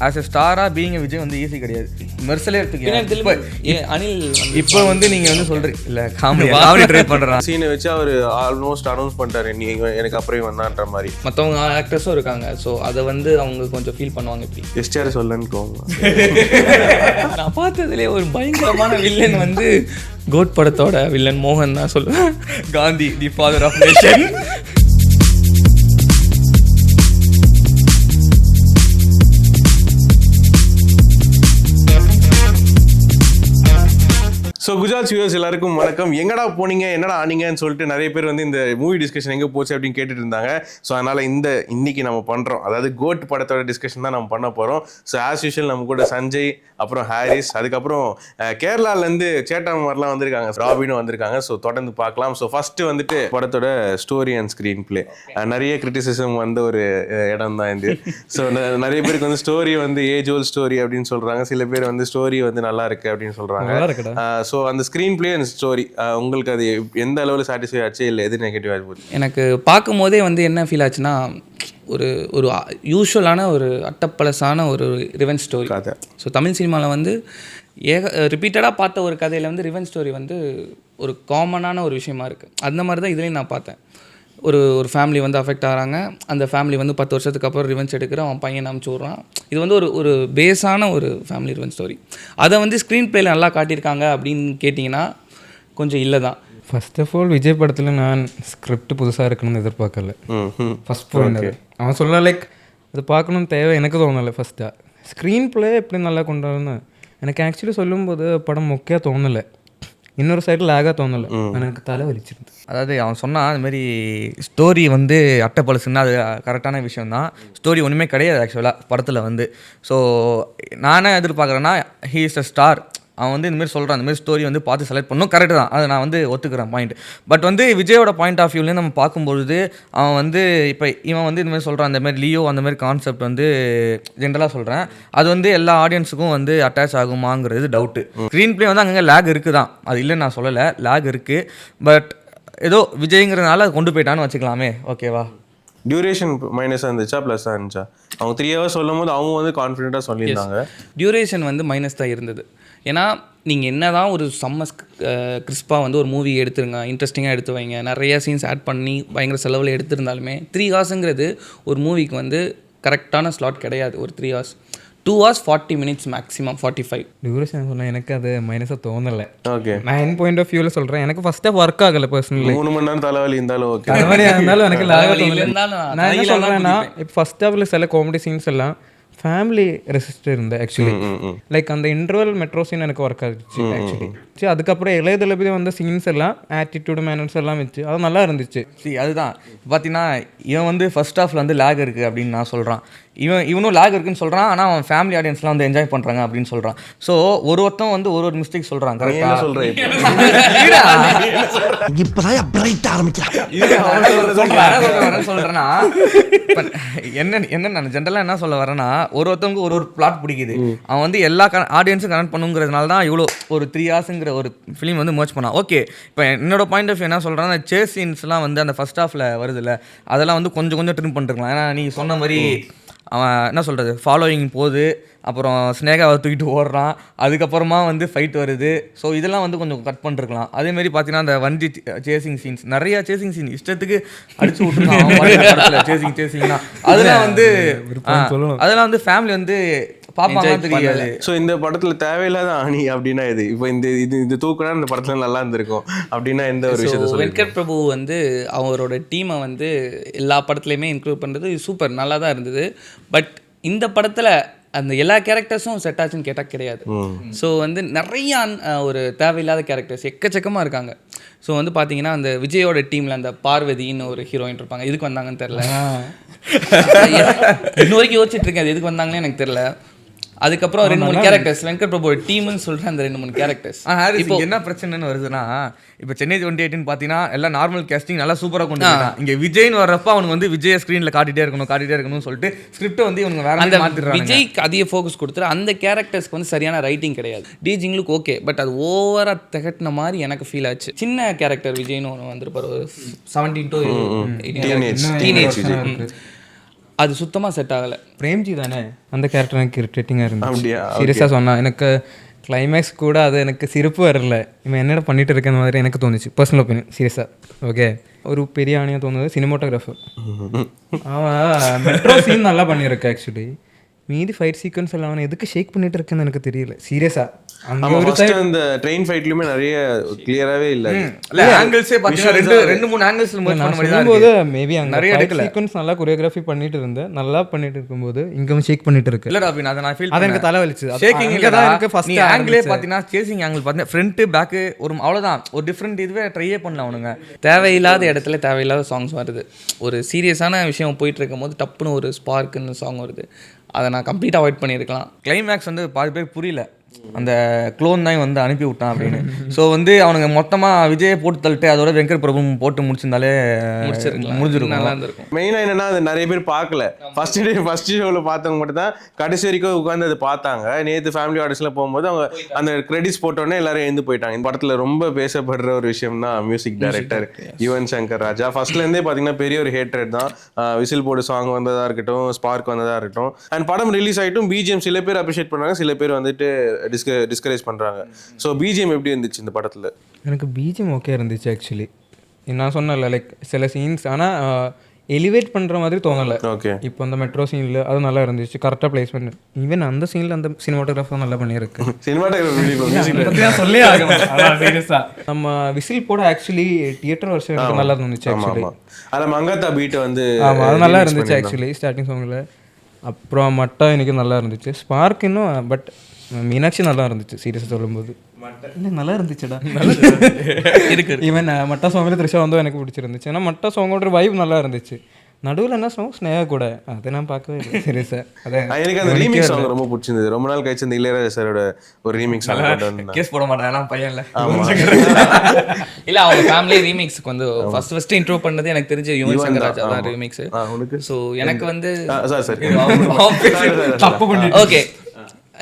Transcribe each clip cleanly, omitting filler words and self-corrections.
As a ஸ்டாராக being Vijay வந்து easy கிடையாது. மெர்சலே எடுத்துக்க அனில் இப்போ வந்து நீங்கள் வந்து சொல்கிறீங்க இல்லை காமெடி ட்ரை பண்ணுறான் சீனை வச்சு அவர் ஆல்மோஸ்ட் அனௌன்ஸ் பண்ணிட்டாரு நீ எனக்கு அப்புறம் வந்தான்ற மாதிரி. மற்றவங்க ஆக்டர்ஸும் இருக்காங்க. ஸோ அதை வந்து அவங்க கொஞ்சம் ஃபீல் பண்ணுவாங்க. இப்படி எஸ்டிஆர் சொல்லன்னு கோங்க. நான் பார்த்ததுலேயே ஒரு பயங்கரமான வில்லன் வந்து கோட் படத்தோட வில்லன் மோகன் தான் சொல்லுவேன். Gandhi the father of nation. So Gujarat viewers எல்லாருக்கும் வணக்கம். எங்கடா போனீங்க என்னடா ஆனீங்கன்னு சொல்லிட்டு நிறைய பேர் வந்து இந்த மூவி டிஸ்கஷன் எங்கே போச்சு அப்படின்னு கேட்டுட்டு இருந்தாங்க. ஸோ அதனால் இன்னைக்கு நம்ம பண்ணுறோம், அதாவது கோட் படத்தோட டிஸ்கஷன் தான் நம்ம பண்ண போகிறோம். ஸோ ஆஸ் யூஷுவல் நம்ம கூட சஞ்சய், அப்புறம் ஹாரிஸ், அதுக்கப்புறம் கேரளாலேருந்து சேட்டாமார்லாம் வந்திருக்காங்க, ராபினும் வந்திருக்காங்க. ஸோ தொடர்ந்து பார்க்கலாம். ஸோ ஃபஸ்ட்டு வந்துட்டு படத்தோட ஸ்டோரி அண்ட் ஸ்க்ரீன் பிளே நிறைய கிரிட்டிசிசம் வந்து ஒரு இடம் தான் இது. ஸோ நிறைய பேருக்கு வந்து ஸ்டோரி வந்து ஏஜ் ஓல்ட் ஸ்டோரி அப்படின்னு சொல்கிறாங்க, சில பேர் வந்து ஸ்டோரி வந்து நல்லா இருக்கு அப்படின்னு சொல்கிறாங்க. ஸோ அந்த ஸ்க்ரீன் பிளே அண்ட் ஸ்டோரி உங்களுக்கு அது எந்த அளவில் சாட்டிஸ்ஃபை ஆச்சு, இல்லை எது நெகட்டிவாக போகுது? எனக்கு பார்க்கும் போதே வந்து என்ன ஃபீல் ஆச்சுன்னா, ஒரு ஒரு யூஷுவலான ஒரு அட்டப்பழசான ஒரு ரிவெஞ்ச் ஸ்டோரி கதை. ஸோ தமிழ் சினிமாவில் வந்து ரிப்பீட்டடாக பார்த்த ஒரு கதையில் வந்து ரிவெஞ்ச் ஸ்டோரி வந்து ஒரு காமனான ஒரு விஷயமா இருக்குது. அந்த மாதிரி தான் இதுலேயும் நான் பார்த்தேன். ஒரு ஃபேமிலி வந்து அஃபெக்ட் ஆகிறாங்க. அந்த ஃபேமிலி வந்து 10 வருஷத்துக்கு அப்புறம் ரிவெஞ்ச் எடுக்கிற அவன் பையன் அனுப்பிச்சி விட்றான். இது வந்து ஒரு பேஸான ஒரு ஃபேமிலி ரிவெஞ்ச் ஸ்டோரி. அதை வந்து ஸ்க்ரீன் பிளேயில் நல்லா காட்டியிருக்காங்க அப்படின்னு கேட்டிங்கன்னா கொஞ்சம் இல்லை தான். ஃபர்ஸ்ட் ஆஃப் ஆல் விஜய் படத்தில் நான் ஸ்கிரிப்ட் புதுசாக இருக்கணும்னு எதிர்பார்க்கல. ஃபஸ்ட் பாயிண்ட் அவன் சொல்ல லைக் அது பார்க்கணும்னு தேவை எனக்கு தோணலை. ஃபஸ்ட்டாக ஸ்க்ரீன் பிளே எப்படி நல்லா கொண்டு வரணும் எனக்கு ஆக்சுவலி சொல்லும்போது படம் முக்கியம் தோணலை. இன்னொரு சைடில் லேகாக தோணலை, எனக்கு தலை வலிச்சிருந்து. அதாவது அவன் சொன்னான் அதுமாரி ஸ்டோரி வந்து அட்டைப்பழசுன்னா அது கரெக்டான விஷயந்தான். ஸ்டோரி ஒன்றுமே கிடையாது ஆக்சுவலாக படத்தில் வந்து. ஸோ நானே எதிர்பார்க்குறேன்னா ஹீ இஸ் அ ஸ்டார். அவன் வந்து இந்தமாரி சொல்கிறான், இந்தமாரி ஸ்டோரி வந்து பார்த்து செலக்ட் பண்ணணும், கரெக்டு தான், அதை நான் வந்து ஒத்துக்கிறேன் பாயிண்ட். பட் வந்து விஜயோட பாயிண்ட் ஆஃப் வியூலேருந்து நம்ம பார்க்கும்பொழுது அவன் வந்து இப்போ இவன் வந்து இந்தமாதிரி சொல்கிறான், அந்தமாதிரி லியோ அந்தமாதிரி கான்செப்ட் வந்து ஜென்ரலாக சொல்கிறேன், அது வந்து எல்லா ஆடியன்ஸுக்கும் வந்து அட்டாச் ஆகுமாங்கிறது டவுட்டு. ஸ்க்ரீன் பிளே வந்து அங்கங்கே லேக் இருக்குது தான், அது இல்லைன்னு நான் சொல்லலை, லேக் இருக்குது. பட் ஏதோ விஜய்ங்கிறதுனால கொண்டு போயிட்டான்னு வச்சுக்கலாமே, ஓகேவா. டியூரேஷன் மைனஸாக இருந்துச்சா ப்ளஸ்ஸாக இருந்துச்சா? அவங்க 3 hours சொல்லும் போது அவங்க வந்து கான்ஃபிடென்ட்டாக சொல்லியிருந்தாங்க. டியூரேஷன் வந்து மைனஸ் தான் இருந்தது. ஏன்னா நீங்கள் என்ன தான் ஒரு கிறிஸ்பாக வந்து ஒரு மூவி எடுத்துருங்க, இன்ட்ரெஸ்டிங்காக எடுத்து வைங்க, நிறைய சீன்ஸ் ஆட் பண்ணி பயங்கர செலவில் எடுத்திருந்தாலுமே 3 hours ஒரு மூவிக்கு வந்து கரெக்டான ஸ்லாட் கிடையாது. ஒரு 3 hours 2 hours 40 minutes maximum 45. Duration சொன்னால் எனக்கு அது மைனஸாக தோணலை. ஓகே, நான் என் பாயிண்ட் ஆஃப் வியூவில் சொல்கிறேன். எனக்கு ஃபஸ்ட் ஆஃப் ஒர்க் ஆகலை பர்சனலி. 3 மணி நேரம் தலைவலி இருந்தாலும் ஓகே, தலைவலியாக இருந்தாலும் எனக்கு இருந்தாலும் நான் என்ன சொல்கிறேன்னா, இப்போ ஃபஸ்ட் ஹாஃபில் சில காமெடி சீன்ஸ் எல்லாம் ஃபேமிலி ரெசிஸ்ட் இருந்தேன் ஆக்சுவலி. லைக் அந்த இன்டர்வல் மெட்ரோ சீன் எனக்கு ஒர்க் ஆகிடுச்சு ஆக்சுவலி. சரி, அதுக்கப்புறம் இளையதளபதி வந்த சீன்ஸ் எல்லாம் ஆட்டிடியூட் மேனர்ஸ் எல்லாம் வச்சு அது நல்லா இருந்துச்சு. சரி, அதுதான் பார்த்தீங்கன்னா இவன் வந்து ஃபர்ஸ்ட் ஹாஃபில் வந்து லேக் இருக்குது அப்படின்னு நான் சொல்கிறான், இவனும் லேக் இருக்குன்னு சொல்கிறான். ஆனால் அவன் ஃபேமிலி ஆடியன்ஸ்லாம் வந்து என்ஜாய் பண்ணுறாங்க அப்படின்னு சொல்கிறான். ஸோ ஒருத்தன் வந்து ஒரு மிஸ்டேக் சொல்கிறான். கரெக்டாக சொல்கிறேன். சொல்கிறேன்னா என்ன நான் ஜென்ரலாக என்ன சொல்ல வரேன்னா, ஒருத்தவங்க ஒரு பிளாட் பிடிக்குது, அவன் வந்து எல்லா ஆடியன்ஸும் கனெக்ட் பண்ணுங்கிறதுனால தான் இவ்வளோ ஒரு 3 hours ஒரு ஃபிலிம் வந்து மர்ஜ் பண்ணான். ஓகே, இப்போ என்னோட பாயிண்ட் ஆஃப் வியூ என்ன சொல்கிறேன்னா, சேஸ் சீன்ஸ்லாம் வந்து அந்த ஃபர்ஸ்ட் ஹாஃபில் வருதுல்ல, அதெல்லாம் வந்து கொஞ்சம் ட்ரிம் பண்ணிருக்கலாம். ஏன்னா நீங்கள் சொன்ன மாதிரி அவன் என்ன சொல்கிறது, ஃபாலோயிங் போகுது, அப்புறம் ஸ்னேகாவை தூக்கிட்டு ஓடுறான், அதுக்கப்புறமா வந்து ஃபைட் வருது. ஸோ இதெல்லாம் வந்து கொஞ்சம் கட் பண்ணிருக்கலாம். அதேமாரி பார்த்தீங்கன்னா அந்த வண்டி சேசிங் சீன்ஸ், நிறையா சேசிங் சீன் இஷ்டத்துக்கு அடிச்சு விட்டுருக்கான் சேசிங்னா. அதெல்லாம் வந்து ஃபேமிலி வந்து பாப்பாங்க தெரியாது. ஸோ இந்த படத்தில் தேவையில்லாத ஆணி அப்படின்னா இது இப்போ இந்த தூக்குனா இந்த படத்தில் நல்லா இருந்திருக்கும் அப்படின்னா எந்த ஒரு விஷயத்தை வெங்கட் பிரபு வந்து அவரோட டீமை வந்து எல்லா படத்துலையுமே இன்க்ளூட் பண்ணுறது சூப்பர், நல்லா தான் இருந்தது. பட் இந்த படத்தில் அந்த எல்லா கேரக்டர்ஸும் செட் ஆச்சுன்னு கேட்டால் கிடையாது. ஸோ வந்து நிறைய ஒரு தேவையில்லாத கேரக்டர்ஸ் எக்கச்சக்கமாக இருக்காங்க. ஸோ வந்து பார்த்தீங்கன்னா அந்த விஜயோட டீமில் அந்த பார்வதின்னு ஒரு ஹீரோயின் இருப்பாங்க, எதுக்கு வந்தாங்கன்னு தெரில. இன்ன வரைக்கும் யோசிச்சுட்டு இருக்கேன் அது எதுக்கு வந்தாங்கன்னு எனக்கு தெரில. அதுக்கப்புறம் 2-3 கேரக்டர்ஸ் வெங்கட் பிரபு டீம்னு சொல்கிறேன், அந்த 2-3 கேரக்டர்ஸ். இப்போ என்ன பிரச்சனைன்னு வருதுன்னா, இப்போ சென்னை 28 பார்த்தீங்கன்னா எல்லாம் நார்மல் கேஸ்டிங் நல்லா சூப்பராக கொண்டு வரான். இங்கே விஜய்னு வர்றப்ப அவனுக்கு வந்து விஜய் ஸ்க்ரீனில் காட்டிகிட்டே இருக்கணும்னு சொல்லிட்டு ஸ்கிரிப்டை வந்து இவங்க வேற அந்த மாற்றிடுறாங்க. விஜய்க்கு அதிக ஃபோக்கஸ் கொடுத்துரு, அந்த கேரக்டர்ஸ்க்கு வந்து சரியான ரைட்டிங் கிடையாது. டீஜிங்களுக்கு ஓகே, பட் அது ஓவராக திகட்டின மாதிரி எனக்கு ஃபீல் ஆச்சு. சின்ன கேரக்டர் விஜய்னு ஒன்று வந்திருப்பார், ஒரு 17 to 18 டீனேஜ். அது சுத்தமாக செட் ஆகலை. பிரேம்ஜி தானே அந்த கேரக்டர் எனக்கு இரிட்டேட்டிங்காக இருந்துச்சு. அப்படியா? சீரியஸாக சொன்னால் எனக்கு கிளைமேக்ஸ் கூட அது எனக்கு சிரிப்பு வரல. இவன் என்னடா பண்ணிட்டு இருக்க மாதிரி எனக்கு தோணுச்சு, பர்சனல் ஒப்பீனியன். சீரியஸாக ஓகே, ஒரு பெரிய ஆணையாக தோணுது சினிமோட்டோகிராஃபர். அவன் மெட்ரோ சீன் நல்லா பண்ணியிருக்க. ஆக்சுவலி மீதி ஃபைட் சீக்வன்ஸ் எல்லாம் அவன் எதுக்கு ஷேக் பண்ணிட்டு இருக்கேன்னு எனக்கு தெரியல சீரியஸாக. அங்கே ஒரு அந்த ட்ரெயின் ஃபைட்லயுமே நிறைய கிளியராகவே இல்லை. இல்ல ஆங்கிள்ஸே பாத்தீங்கன்னா ரெண்டு மூணு ஆங்கிள்ஸ்ல மூவ் பண்ண மாதிரி தான் போது இருக்கு. மேபி அங்கே நிறைய நிறைய எடுக்கல. சீக்வன்ஸ் நல்லா கொரியோகிராஃபி பண்ணிட்டு இருந்தேன், நல்லா பண்ணிட்டு இருக்கும்போது இங்கே ஷேக் பண்ணிட்டு இருக்கு. இல்லடா அபின், அதை நான் ஃபீல் அது எனக்கு தலைவலிச்சு. ஷேக்கிங் அங்கே இல்லடா தான் எனக்கு ஃபர்ஸ்ட் நீ ஆங்கிளே பாத்தீங்கன்னா சேசிங் ஆங்கிள் பாத்தீங்கன்னா ஃப்ரண்ட் பேக் ஒரு அவ்வளவுதான், ஒரு டிஃபரெண்ட் இதுவே ட்ரையே பண்ணல அவனுங்க. தேவையில்லாத இடத்துல தேவையில்லாத சாங்ஸ் வருது. ஒரு சீரியஸான விஷயம் போயிட்டு இருக்கும் போது டப்புன்னு ஒரு ஸ்பார்க்குன்னு சாங் வருது. அதை நான் கம்ப்ளீட்டாக அவாய்ட் பண்ணியிருக்கலாம். கிளைமேக்ஸ் வந்து பாதி பேர் புரியல, அந்த க்ளோன் தான் வந்து அனுப்பி விட்டான் அப்படின்னு. ஸோ வந்து அவனுங்க மொத்தமாக விஜயை போட்டு தள்ளிட்டு அதோட வெங்கட் பிரபு போட்டு முடிச்சிருந்தாலே முடிஞ்சிருக்கும், நல்லா இருந்திருக்கும். மெயினாக என்னன்னா அது நிறைய பேர் பார்க்கல. ஃபர்ஸ்ட் ஷோவில் பார்த்தவங்க மட்டும் தான் கடைசி வரைக்கும் உட்காந்து அதை பார்த்தாங்க. நேற்று ஃபேமிலி ஆடிஷனில் போகும்போது அவங்க அந்த கிரெடிட்ஸ் போட்டோடனே எல்லாரும் எழுந்து போயிட்டாங்க. இந்த படத்தில் ரொம்ப பேசப்படுற ஒரு விஷயம் தான் மியூசிக் டைரக்டர் யுவன் சங்கர் ராஜா. ஃபர்ஸ்ட்லேருந்தே பார்த்தீங்கன்னா பெரிய ஒரு ஹேட்ரட் தான். விசில் போர்டு சாங் வந்ததாக இருக்கட்டும், ஸ்பார்க் வந்ததாக இருக்கட்டும். அண்ட் படம் ரிலீஸ் ஆகிட்டும் பிஜிஎம் சில பேர் அப்ரிஷியேட் பண்ணாங்க, சில பேர் வந்துட்டு டிஸ்கரேஜ் பண்ணுறாங்க. ஸோ பிஜிஎம் எப்படி இருந்துச்சு இந்த படத்தில்? எனக்கு பிஜிஎம் ஓகே இருந்துச்சு. ஆக்சுவலி நான் சொன்னல லைக் சில சீன்ஸ் ஆனால் எலிவேட் பண்ணுற மாதிரி தோணலை. ஓகே, இப்போ அந்த மெட்ரோ சீனில் அது நல்லா இருந்துச்சு, கரெக்டாக பிளேஸ்மெண்ட். ஈவன் அந்த சீனில் அந்த சினிமாட்டோகிராஃபர் நல்லா பண்ணியிருக்கு. சினிமாட்டோகிராஃபி சொல்லி சீரியஸாக நம்ம விசில் போட ஆக்சுவலி தியேட்டர் வருஷம் எனக்கு நல்லா இருந்துச்சு. ஆக்சுவலி அதில் மங்காத்தா பீட்டை வந்து ஆமாம் அது நல்லா இருந்துச்சு ஆக்சுவலி ஸ்டார்டிங் சாங்கில். அப்புறம் மட்டா எனக்கு நல்லா இருந்துச்சு. ஸ்பார்க் இன்னும், பட் மீனாட்சி நல்லா இருந்துச்சு சீரியஸாக சொல்லும்போது. இல்லை நல்லா இருந்துச்சுடா இருக்கு. ஈவன் மட்டா சாங்கில் த்ரிஷா வந்து எனக்கு பிடிச்சிருந்துச்சு. ஏன்னா மட்டா சாங்கோட வைப் நல்லா இருந்துச்சு. நடுவில் என்ன சாங் ஸ்னேகா கூட, அதை நான் பார்க்கவே இல்லை சீரியஸாக. அதான் எனக்கு அந்த ரீமிக்ஸ் சாங் ரொம்ப பிடிச்சிருந்தது. ரொம்ப நாள் கழிச்சு இந்த இளையராஜா சாரோட ஒரு ரீமிக்ஸ் சாங். கேஸ் போட மாட்டான் பையன்ல. இல்லை அவங்க ஃபேமிலி ரீமிக்ஸ்க்கு வந்து ஃபர்ஸ்ட் இன்ட்ரோ பண்ணது எனக்கு தெரிஞ்ச யுவன் சங்கர் ராஜா தான் ரீமிக்ஸ். ஸோ எனக்கு வந்து தப்பு பண்ணி ஓகே,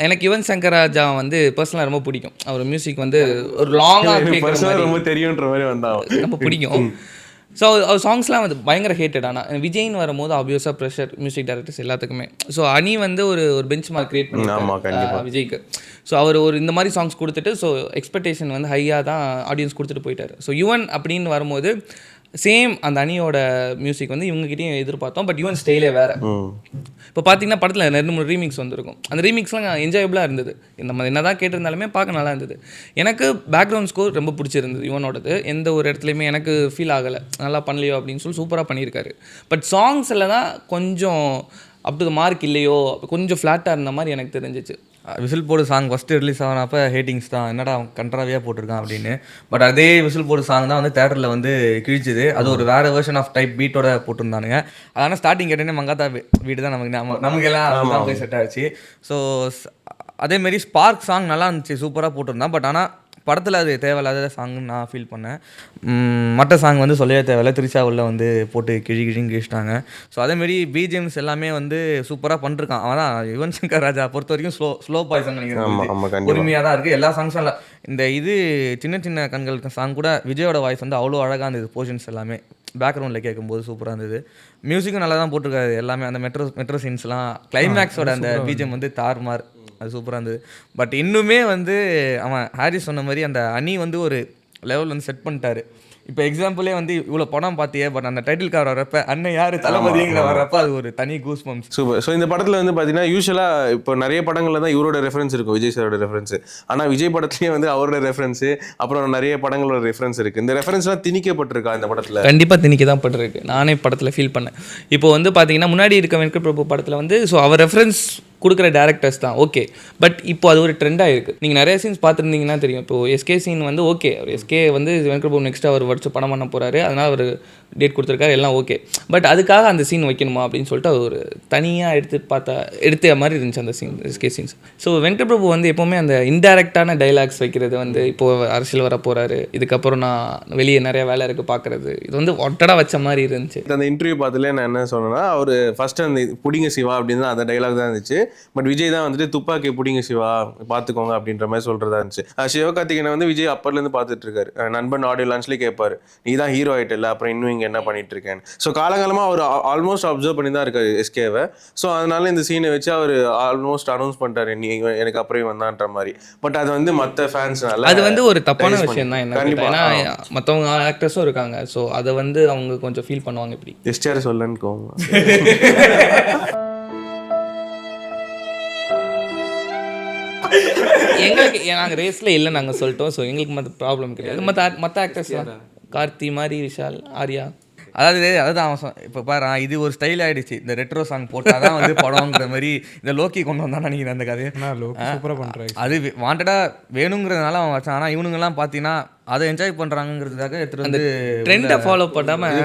எனக்கு யுவன் சங்கர் ராஜா வந்து பர்சனலாக ரொம்ப பிடிக்கும். அவர் மியூசிக் வந்து ஒரு லாங்காக கேட்குற ரொம்ப தெரியுன்ற மாதிரி வந்தான், ரொம்ப பிடிக்கும். ஸோ அவர் சாங்ஸ்லாம் வந்து பயங்கர ஹேட்டட். ஆனால் விஜய்னு வரும்போது ஆப்வியஸாக ப்ரெஷர் மியூசிக் டைரக்டர்ஸ் எல்லாத்துக்குமே. ஸோ அனி வந்து ஒரு பெஞ்ச் மார்க் கிரியேட் பண்ணி விஜய்க்கு. ஸோ அவர் ஒரு இந்த மாதிரி சாங்ஸ் கொடுத்துட்டு ஸோ எக்ஸ்பெக்டேஷன் வந்து ஹையாக தான் ஆடியன்ஸ் கொடுத்துட்டு போயிட்டார். ஸோ யுவன் அப்படின்னு வரும்போது சேம் அந்த அணியோட மியூசிக் வந்து இவங்ககிட்டையும் எதிர்பார்த்தோம். பட் யுவன் ஸ்டைலே வேறு. இப்போ பார்த்தீங்கன்னா படத்தில் 2-3 ரீமிக்ஸ் வந்துருக்கும். அந்த ரீமிக்ஸ்லாம் என்ஜாயபிளாக இருந்தது. இந்த மாதிரி என்ன தான் கேட்டிருந்தாலுமே பார்க்க நல்லா இருந்தது. எனக்கு பேக்ரவுண்ட் ஸ்கோர் ரொம்ப பிடிச்சிருந்தது யுவனோடது. எந்த ஒரு இடத்துலையுமே எனக்கு ஃபீல் ஆகலை நல்லா பண்ணலையோ அப்படின்னு சொல்லி சூப்பராக பண்ணியிருக்காரு. பட் சாங்ஸில் தான் கொஞ்சம் அப் டு த மார்க் இல்லையோ, கொஞ்சம் ஃப்ளாட்டாக இருந்த மாதிரி எனக்கு தெரிஞ்சிச்சு. விசில் போர்டு சாங் ஃபஸ்ட்டு ரிலீஸ் ஆனப்போ ஹேட்டிங்ஸ் தான், என்னடா அவன் கண்ட்ராவியாக போட்டிருக்கான் அப்படின்னு. பட் அதே விசில் போர்டு சாங் தான் வந்து தேட்டரில் வந்து கிழிச்சுது. அது ஒரு வேறு வெர்ஷன் ஆஃப் டைப் பீட்டோட போட்டிருந்தானுங்க. அதனால் ஸ்டார்டிங் கேட்டேன்னே மங்காத்தா வீடு தான் நமக்கு எல்லாம் போய் செட் ஆச்சு. ஸோ அதேமாரி ஸ்பார்க் சாங் நல்லா இருந்துச்சு, சூப்பராக போட்டிருந்தான். பட் ஆனால் படத்தில் அது தேவையில்லாத சாங்னு நான் ஃபீல் பண்ணேன். மற்ற சாங் வந்து சொல்லவே தேவையில்லை, திருச்சாவில் வந்து போட்டு கிழின்னு கிழிச்சிட்டாங்க. ஸோ அதேமாரி பிஜிஎம்ஸ் எல்லாமே வந்து சூப்பராக பண்ணிருக்கான். அவன் தான் யுவன் சங்கர் ராஜா பொறுத்த வரைக்கும் ஸ்லோ பாய்சன் நினைக்கிறேன், பொறுமையாக தான் இருக்குது. எல்லா சாங்ஸும் இல்லை. இந்த இது சின்ன சின்ன கண்களுக்கு சாங் கூட விஜயோட வாய்ஸ் வந்து அவ்வளோ அழகாக இருந்தது. போர்ஷன்ஸ் எல்லாமே பேக்ரவுண்டில் கேட்கும்போது சூப்பராக இருந்தது. மியூசிக்கும் நல்லா தான் போட்டிருக்காரு எல்லாமே. அந்த மெட்ரோ சீன்ஸ்லாம் கிளைமேக்ஸோட அந்த பிஜிஎம் வந்து தாறுமாறு, அது சூப்பராக இருந்தது. பட் இன்னுமே வந்து அவன் ஹாரிஸ் சொன்ன மாதிரி அந்த அணி வந்து ஒரு லெவல் வந்து செட் பண்ணிட்டாரு. இப்போ எக்ஸாம்பிளே வந்து இவ்வளோ படம் பார்த்தியே, பட் அந்த டைட்டில் கார் வர்றப்ப அண்ணன் யார் தளபதிங்கிற வர்றப்ப அது ஒரு தனி கூஸ் பம்ப்ஸ். சூப்பர். ஸோ இந்த படத்தில் வந்து பார்த்தீங்கன்னா யூஸ்வலாக இப்போ நிறைய படங்களில் தான் இவரோட ரெஃபரன்ஸ் இருக்கும், விஜய் சாரோட ரெஃபரன்ஸ். ஆனால் விஜய் படத்துலேயே வந்து அவரோட ரெஃபரன்ஸு, அப்புறம் நிறைய படங்களோட ரெஃபரன்ஸ் இருக்குது. இந்த ரெஃபரன்ஸ்லாம் திணிக்கப்பட்டிருக்கா இந்த படத்தில்? கண்டிப்பாக திணிக்க தான் பட்டிருக்கு. நானே படத்தில் ஃபீல் பண்ணேன். இப்போ வந்து பார்த்தீங்கன்னா முன்னாடி இருக்க வெங்கட் பிரபு படத்தில் வந்து ஸோ அவர் ரெஃபரன்ஸ் கொடுக்குற டேரக்டர்ஸ் தான் ஓகே. பட் இப்போ அது ஒரு ட்ரெண்டாக இருக்குது. நீங்கள் நிறைய சீன்ஸ் பார்த்துருந்தீங்கன்னா தெரியும். இப்போ எஸ்கே சீன் வந்து ஓகே, அவர் எஸ்கே வந்து வெங்கட் பிரபு நெக்ஸ்ட் அவர் வச்சு படம் பண்ண போகிறாரு, அதனால் அவர் டேட் கொடுத்துருக்காரு, எல்லாம் ஓகே. பட் அதுக்காக அந்த சீன் வைக்கணுமா அப்படின்னு சொல்லிட்டு ஒரு தனியாக எடுத்த மாதிரி இருந்துச்சு அந்த scene, SK scenes. So Venkat Prabhu வந்து எப்போவுமே அந்த இன்டெரக்டான டைலாக்ஸ் வைக்கிறது வந்து இப்போது அரசியல் வர போகிறாரு, இதுக்கப்புறம் நான் வெளியே நிறைய வேலை இருக்குது பார்க்குறது, இது வந்து ஒட்டடாக வச்ச மாதிரி இருந்துச்சு. அந்த இன்டர்வியூ பார்த்துல நான் என்ன சொன்னேன்னா, அவர் ஃபர்ஸ்ட் அந்த புடிங்க சிவா அப்படின்னு அந்த டைலாக் தான் இருந்துச்சு. பட் விஜய் தான் வந்துட்டு துப்பாக்கி புடிங்க சிவா பார்த்துக்கோங்க அப்படின்ற மாதிரி சொல்கிறதா இருந்துச்சு. சிவகார்த்திகேயனை வந்து விஜய் அப்பர்லேருந்து பார்த்துட்டு இருக்காரு. நண்பன் ஆடியோ லான்ச்லேயே கேட்பாரு, நீ தான் ஹீரோ ஆகிட்டு இல்லை, அப்புறம் இன்னும் இங்கே இங்கே என்ன பண்ணிட்டு இருக்கேன்னு. ஸோ காலங்காலமாக அவர் ஆல்மோஸ்ட் அப்சர்வ் பண்ணி தான் இருக்காரு எஸ்கேவை. ஸோ அதனால இந்த சீனை வச்சு அவர் ஆல்மோஸ்ட் அனௌன்ஸ் பண்ணிட்டாரு நீ எனக்கு அப்புறம் வந்தான்ற மாதிரி. பட் அது வந்து மற்ற ஃபேன்ஸ்னால அது வந்து ஒரு தப்பான விஷயம் தான். ஏன்னா மற்றவங்க ஆக்டர்ஸும் இருக்காங்க. ஸோ அதை வந்து அவங்க கொஞ்சம் ஃபீல் பண்ணுவாங்க. இப்படி எஸ்டிஆர் சொல்லன்னு கோவம். எங்களுக்கு நாங்கள் ரேஸில் இல்லை நாங்கள் சொல்லிட்டோம். ஸோ எங்களுக்கு மற்ற ப்ராப்ளம் கிடையாது. மற்ற ஆக்டர்ஸ் கார்த்தி மாதிரி, விஷால், ஆர்யா, அதுதான் அவன் இப்போ பாரு இது ஒரு ஸ்டைல் ஆகிடுச்சு. இந்த ரெட்ரோ சாங் போட்டால் தான் வந்து படம்ங்கிற மாதிரி இந்த லோக்கி கொண்டு வந்தான்னு நினைக்கிறேன் அந்த கதையை. சூப்பராக பண்ணுறாங்க. அது வாண்டடாக வேணுங்கிறதுனால அவன் வச்சான். ஆனால் இவனுங்கெல்லாம் பார்த்தீங்கன்னா அதை என்ஜாய் பண்ணுறாங்கிறதுக்காக எடுத்துகிட்டு வந்து ட்ரெண்டை ஃபாலோ பண்ணாமல்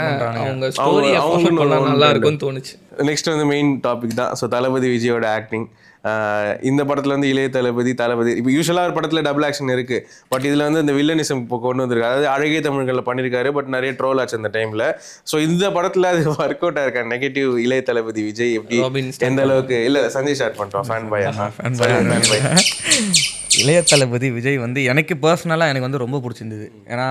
அவங்க ஸ்டோரியை ஃபாலோ பண்ணால் நல்லா இருக்கும்னு தோணுச்சு. நெக்ஸ்ட் வந்து மெயின் டாபிக் தான். ஸோ தளபதி விஜயோட ஆக்டிங். இந்த படத்தில் வந்து இளைய தளபதி இப்போ யூஸ்வலாக ஒரு படத்தில் டபுள் ஆக்ஷன் இருக்குது. பட் இதில் வந்து இந்த வில்லனிசம் இப்போ கொண்டு வந்திருக்கு. அதாவது அழகிய தமிழ்களில் பண்ணியிருக்காரு. பட் நிறைய ட்ரோல் ஆச்சு அந்த டைமில். ஸோ இந்த படத்தில் அது ஒர்க் அவுட் ஆயிருக்கா நெகட்டிவ் இளைய தளபதி விஜய் எப்படி எந்த அளவுக்கு இல்லை சஞ்சய் ஸ்டார்ட் பண்ணிட்டோம் ஃபேன் பாய். இளைய தளபதி விஜய் வந்து எனக்கு பர்சனலாக எனக்கு வந்து ரொம்ப பிடிச்சிருந்தது. ஏன்னா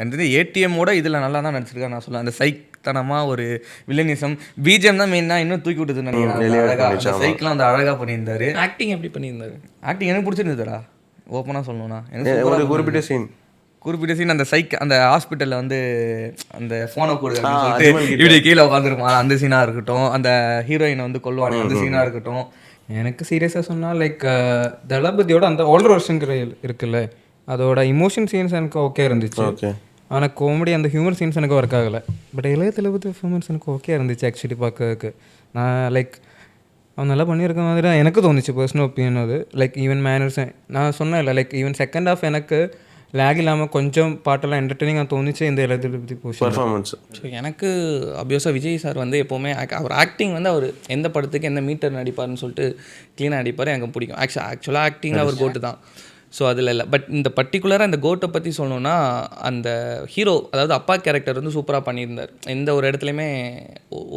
எனக்கு ஏடிஎம்மோட இதில் நல்லா தான் நடிச்சிருக்கேன் நான் சொல்லுவேன். அந்த சைத்தனமாக ஒரு வில்லனிசம் பிஜிஎம் தான் மெயினாக இன்னும் தூக்கி விட்டுதுன்னு நினைக்கிறேன். சைக்கெலாம் வந்து அழகாக பண்ணியிருந்தாரு. ஆக்டிங் எப்படி பண்ணியிருந்தாரு? ஆக்டிங் எனக்கு பிடிச்சிருந்ததுடா. ஓப்பனாக சொல்லணும்னா எனக்கு ஒரு குறிப்பிட்ட சீன் அந்த அந்த ஹாஸ்பிட்டலில் வந்து அந்த ஃபோனை கொடுத்து இப்படி கீழே உட்காந்துருப்பான் அந்த சீனாக இருக்கட்டும், அந்த ஹீரோயினை வந்து கொல்லுவாங்க அந்த சீனாக இருக்கட்டும். எனக்கு சீரியஸாக சொன்னால் லைக் தளபதியோட அந்த ஓல்டர் வெர்ஷன்கிற இருக்குல்ல, அதோட இமோஷன் சீன்ஸ் எனக்கு ஓகே இருந்துச்சு. ஆனால் காமெடி அந்த ஹியூமர் சீன்ஸ் எனக்கு ஒர்க் ஆகலை. பட் இளைய தளபதி பெர்ஃபார்மன்ஸ் எனக்கு ஓகே இருந்துச்சு ஆக்சுவலி பார்க்கறதுக்கு. நான் லைக் அவன் நல்லா பண்ணியிருக்க மாதிரி தான் எனக்கு தோணுச்சு பர்சனல் ஒப்பீனியன். அது லைக் ஈவன் மேனர்ஸ் நான் சொன்னேன் இல்லை, லைக் ஈவன் செகண்ட் ஹாஃப் எனக்கு லேக் இல்லாமல் கொஞ்சம் பாட்டெல்லாம் என்டர்டெய்னிங்காக தோணுச்சு இந்த இளைய தளபதி பர்ஃபார்மன்ஸ். ஸோ எனக்கு அப்வியஸாக விஜய் சார் வந்து எப்போவுமே அவர் ஆக்டிங் வந்து அவர் எந்த படத்துக்கு எந்த மீட்டர் நடிப்பார்னு சொல்லிட்டு க்ளீனாக நடிப்பார். எனக்கு பிடிக்கும். ஆக்சுவலாக ஆக்டிங்கில் அவர் கோட்டு தான். ஸோ அதில் இல்லை. பட் இந்த பர்டிகுலராக இந்த கோட்டை பற்றி சொல்லணுன்னா அந்த ஹீரோ அதாவது அப்பா கேரக்டர் வந்து சூப்பராக பண்ணியிருந்தார். எந்த ஒரு இடத்துலையுமே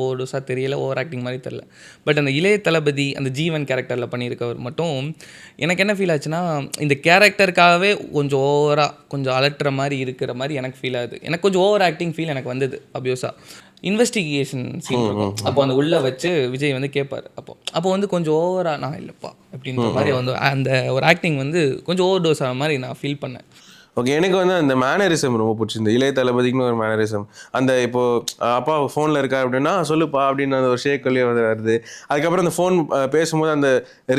ஓடுசாக தெரியல, ஓவர் ஆக்டிங் மாதிரி தெரியல. பட் அந்த இளைய தளபதி அந்த ஜீவன் கேரக்டரில் பண்ணியிருக்கவர் மட்டும் எனக்கு என்ன ஃபீல் ஆச்சுன்னா இந்த கேரக்டருக்காகவே கொஞ்சம் ஓவராக கொஞ்சம் அலட்டுற மாதிரி இருக்கிற மாதிரி எனக்கு ஃபீல் ஆகுது. எனக்கு கொஞ்சம் ஓவர் ஆக்டிங் ஃபீல் எனக்கு வந்தது. அப்வியஸாக இன்வெஸ்டிகேஷன் சீன் இருக்கும். அப்போ அந்த உள்ளே வச்சு விஜய் வந்து கேட்பார். அப்போ வந்து கொஞ்சம் ஓவராக நான் இல்லைப்பா அப்படின்ற மாதிரி வந்து அந்த ஒரு ஆக்டிங் வந்து கொஞ்சம் ஓவர் டோஸ் ஆகிற மாதிரி நான் ஃபீல் பண்ணேன். ஓகே, எனக்கு வந்து அந்த மேனரிசம் ரொம்ப பிடிச்சிருந்து. இளைய தளபதிக்குன்னு ஒரு மேனரிசம். அந்த இப்போது அப்பா ஃபோனில் இருக்கா அப்படின்னா சொல்லுப்பா அப்படின்னு அந்த ஒரு ஷேக்கல்லே வந்து வருது. அதுக்கப்புறம் அந்த ஃபோன் பேசும்போது அந்த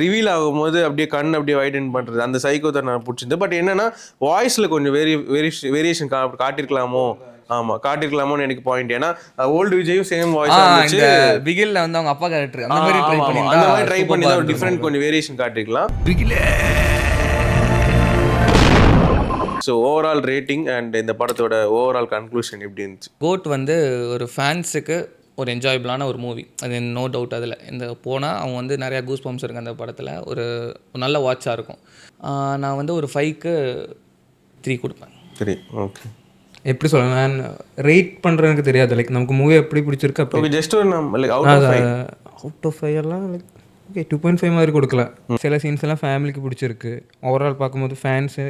ரிவீல் ஆகும்போது அப்படியே கண் அப்படியே வைடன் பண்ணுறது அந்த சைக்கோ தான் நான் பிடிச்சிருந்து. பட் என்னென்னா வாய்ஸில் கொஞ்சம் வேரியேஷன் காட்டியிருக்கலாமோ. ஆமா காட்டிருக்கலாமோன்னு எனக்கு பாயிண்ட். ஏன்னா ஓல்டு விஜயும் சேம் வாய்ஸ் இருந்துச்சு. பிகில்ல வந்து அவங்க அப்பா கேரக்டர் அந்த மாதிரி ட்ரை பண்ணி ஒரு டிஃபரெண்ட் கொஞ்சம் வேரியேஷன் காட்டிருக்கலாம். ஸோ ஓவரால் ரேட்டிங் அண்ட் இந்த படத்தோட ஓவரால் கன்க்ளூஷன் எப்படி இருந்துச்சு? கோட் வந்து ஒரு ஃபேன்ஸுக்கு ஒரு என்ஜாயபிளான ஒரு மூவி, அது நோ டவுட். அதில் இந்த போனால் அவங்க வந்து நிறையா கூஸ் பம்ப்ஸ் இருக்குது அந்த படத்தில். ஒரு நல்ல வாட்சாக இருக்கும். நான் வந்து ஒரு 5க்கு 3 கொடுப்பேன். 3. ஓகே, எப்படி சொல்ல நான் ரேட் பண்ணுறதுக்கு தெரியாது. லைக் நமக்கு மூவி எப்படி பிடிச்சிருக்கு அப்போ ஜஸ்ட் ஒரு அவுட் ஆஃப் 5 எல்லாம் லைக் ஓகே 2.5 மாதிரி கொடுக்கலாம். சில சீன்ஸ் எல்லாம் ஃபேமிலிக்கு பிடிச்சிருக்கு. ஓவரால் பார்க்கும்போது ஃபேன்ஸு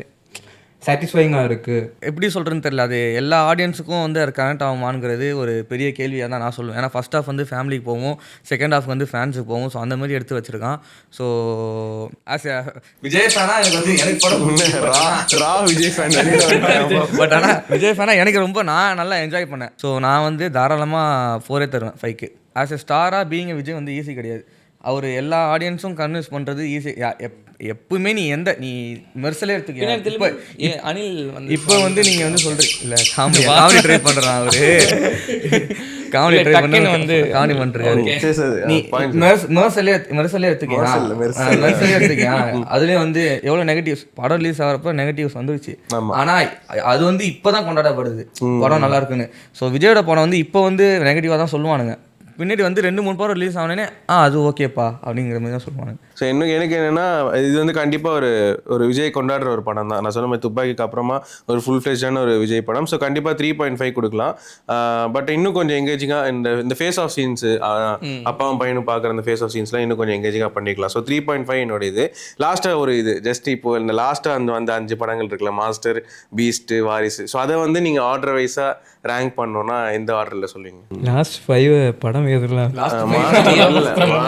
சாட்டிஸ்ஃபைங்காக இருக்குது. எப்படி சொல்கிறேன்னு தெரியல. அது எல்லா ஆடியன்ஸுக்கும் வந்து அது கனெக்ட் ஆகுமாங்கிறது ஒரு பெரிய கேள்வியாக தான் நான் சொல்லுவேன். ஏன்னா ஃபஸ்ட் ஹாஃப் வந்து ஃபேமிலிக்கு போவோம், செகண்ட் ஹாஃப் வந்து ஃபேன்ஸுக்கு போவோம். ஸோ அந்த மாதிரி எடுத்து வச்சுருக்கான். ஸோ ஆஸ் விஜய் ஃபேனா எனக்கு வந்து எனக்கு படம் ரா விஜய் ஃபேன். பட் ஆனால் விஜய் ஃபேனா எனக்கு ரொம்ப நான் நல்லா என்ஜாய் பண்ணேன். ஸோ நான் வந்து தாராளமாக 4 தருவேன் 5க்கு. ஆஸ் எ ஸ்டாராக பீயிங் விஜய் வந்து ஈஸி கிடையாது. அவர் எல்லா ஆடியன்ஸும் கன்வின்ஸ் பண்ணுறது ஈஸி. எப்பவுமே நீ மெர்சலே எடுத்துக்க அனில் இப்போ வந்து நீங்கள் வந்து சொல்கிறீங்க இல்லை காமெடி ட்ரை பண்ணுறான் அவரு காமெடி ட்ரை பண்ணி வந்து காமெடி பண்ணுறாரு. நீ மெர்சலே எடுத்துக்கியா அதுலேயும் வந்து எவ்வளோ நெகட்டிவ்ஸ் படம் ரிலீஸ் ஆகிறப்ப நெகட்டிவ்ஸ் வந்துருச்சு. ஆனால் அது வந்து இப்போ தான் கொண்டாடப்படுது படம் நல்லா இருக்குன்னு. ஸோ விஜயோட படம் வந்து இப்போ வந்து நெகட்டிவாக தான் சொல்லுவானுங்க. பின்னாடி வந்து 2-3 படம் ரிலீஸ் ஆனே அது ஓகேப்பா அப்படிங்கிற மாதிரி தான் சொல்லுவாங்க. ஸோ ஸோ எனக்கு என்னென்னா இது வந்து கண்டிப்பாக ஒரு விஜய் கொண்டாடுற ஒரு படம் தான். நான் சொன்ன மாதிரி துப்பாக்கிக்கு அப்புறமா ஒரு ஃபுல் ஃப்ளெஜ்டான ஒரு விஜய் படம். ஸோ கண்டிப்பாக 3.5 கொடுக்கலாம். பட் இன்னும் கொஞ்சம் எங்கேஜிங்காக இந்த ஃபேஸ் ஆஃப் சீன்ஸு, அப்பாவும் பையனும் பார்க்குற அந்த ஃபேஸ் ஆஃப் சீன்ஸ்லாம் இன்னும் கொஞ்சம் எங்கேஜிங்காக பண்ணிக்கலாம். ஸோ 3.5 என்னோட இது. லாஸ்ட்டாக ஒரு இது ஜஸ்ட் இப்போ இந்த லாஸ்ட்டாக அந்த 5 படங்கள் இருக்குல்ல, மாஸ்டர், பீஸ்ட், வாரிசு. ஸோ அதை வந்து நீங்கள் ஆர்டர் வைஸாக ரேங்க் பண்ணோன்னா எந்த ஆர்டரில் சொல்லுவீங்க? லாஸ்ட் 5 படம் எதுலாம்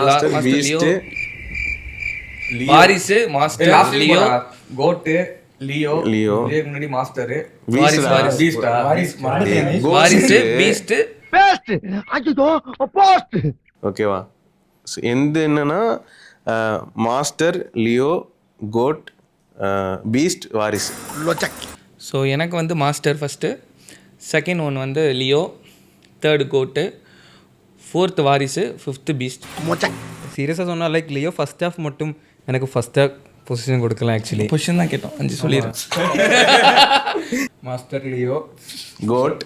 Master, Beast, Varisu, Master, Leo, GOAT, Leo, முன்னாடி மாஸ்டர், வாரிசு, பீஸ்ட், ஓகேவா? எந்த என்னன்னா Master, Leo, GOAT, Beast, Varisu. So எனக்கு வந்து மாஸ்டர் ஃபஸ்ட்டு, செகண்ட் ஒன் வந்து Leo, third GOAT, fourth Varisu, fifth Beast. சீரியஸாக சொன்னால் லைக் லியோ ஃபர்ஸ்ட் ஹாஃப் மட்டும் எனக்கு ஃபர்ஸ்ட் ஹாஃப் பொசிஷன் கொடுக்கலாம். ஆக்சுவலி பொசிஷன் தான் கேட்டோம், 5 சொல்லிடுறேன். Master, Leo, GOAT,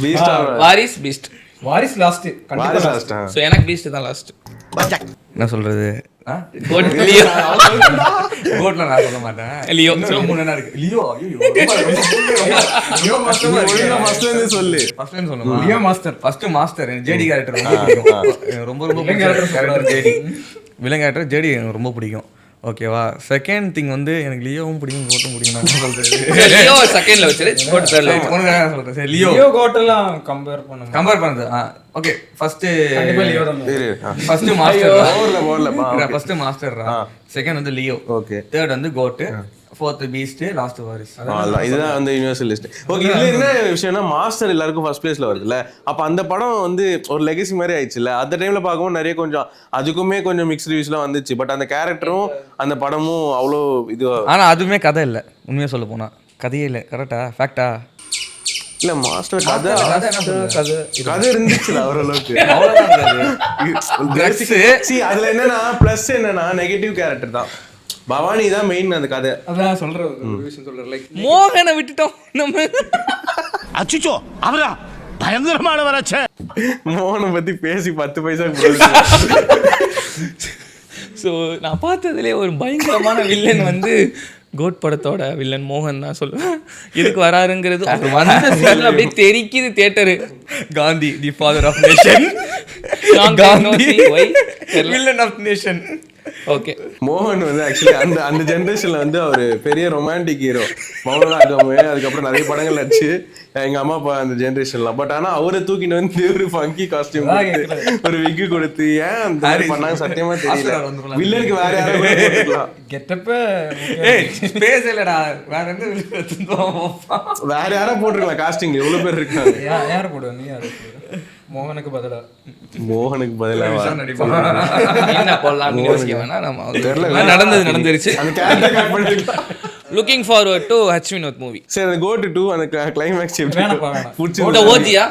Beast, Varisu, Beast. Varisu last. So எனக்கு பீஸ்ட் தான் லாஸ்ட். என்ன சொல்றது? கோட், லியோ, கோட்ல நான் சொல்ல மாட்டேன். லியோ. மூணு இருக்கு. லியோ சொல்லு. Leo Master. First Master JD character ரொம்ப பிடிக்கும். ரொம்ப character JD. Villain character JD எனக்கு ரொம்ப பிடிக்கும். ஓகேவா? செகண்ட் திங் வந்து எனக்கு லியோவும் பிடிக்கும், கோட்டும் பிடிக்கும். நான் சொல்றது லியோ செகண்ட்ல வச்சிரு, கோட் தேர்ட்ல வச்சிரு. சொல்றேன். சரி, லியோ கோட்டெல்லாம் கம்பேர் பண்ணுது. ஓகே, ஃபர்ஸ்ட் லியோ தான். First Master. போர்ல ஃபர்ஸ்ட் மாஸ்டர். செகண்ட் வந்து லியோ. ஓகே. தேர்ட் வந்து GOAT. Fourth Beast. Last Varisu. இதுதான் வந்து யூனிவர்சல் லிஸ்ட். ஓகே, இதுல என்ன விஷயம்னா மாஸ்டர் எல்லாருக்கும் ஃபர்ஸ்ட் பிளேஸ்ல வருதுல்ல. அப்ப அந்த படம் வந்து ஒரு லெகசி மாதிரி ஆயிடுச்சுல்ல. அந்த டைம்ல பார்க்கும்போது நிறைய கொஞ்சம் அதுக்குமே கொஞ்சம் மிக்ஸ்ட் ரிவ்யூஸ்லாம் வந்துச்சு. பட் அந்த கேரக்டரும் அந்த படமும் அவ்வளோ இது. ஆனா அதுவுமே கதை இல்லை, உண்மையா சொல்ல போனா கதையே இல்லை. கரெக்டா? ஃபேக்டா? இல்ல மாஸ்டர் கதை இருந்துச்சுல ஓரளவுக்கு. அதுல என்னன்னா பிளஸ் என்னன்னா நெகட்டிவ் கேரக்டர் தான். பவானி தான் மெயின் அந்த கதை. அதான் சொல்றேன், ஒரு விஷயம் சொல்றேன். லைக் மோகனை விட்டுட்டோம் நம்ம. அச்சோ அவரா பயங்கரமானவராச்சே. மோகனை பத்தி பேசி 10 பைசா. ஸோ நான் பார்த்ததுலேயே ஒரு பயங்கரமான வில்லன் வந்து கோட் படத்தோட வில்லன் மோகன் தான் சொல்லுவேன். எதுக்கு வராருங்கிறது வந்த சீன்ல அப்படியே தெரிக்குது theatre. Gandhi the father of nation. Gandhi villain of nation. Okay. மோகன் வந்து ஆக்சுவலி அந்த ஜென்ரேஷன்ல வந்து அவர் பெரிய ரொமான்டிக் ஹீரோ. மௌனராகமே அதுக்கப்புறம் நிறைய படங்கள் நடிச்சு எங்க அம்மா அப்பா அந்த ஜென்ரேஷன்லாம். பட் ஆனா அவரை தூக்கிட்டு வந்து ஒரு ஃபங்கி காஸ்டியூம் ஒரு விக்கு கொடுத்து ஏன் அந்த மாதிரி பண்ணாங்க சத்தியமா தெரியல. வில்லனுக்கு வேற யாரும் கெட்டப்ப ஸ்பேஸ் இல்லடா, வேற எந்த வேற யாரும் போட்டிருக்கலாம். காஸ்டிங் எவ்வளவு பேர் இருக்காங்க. யாரை போடுவ? நீ யாரை போடுவ? மோகனுக்கு பதிலா என்ன போடலாம் யோசிக்க வேணாம். நம்ம நடந்துருச்சு. Looking forward to H Vinoth movie. சரி, அந்த கோ டு 2 அந்த கிளைமேக்ஸ் வேணாம். ஓஜியா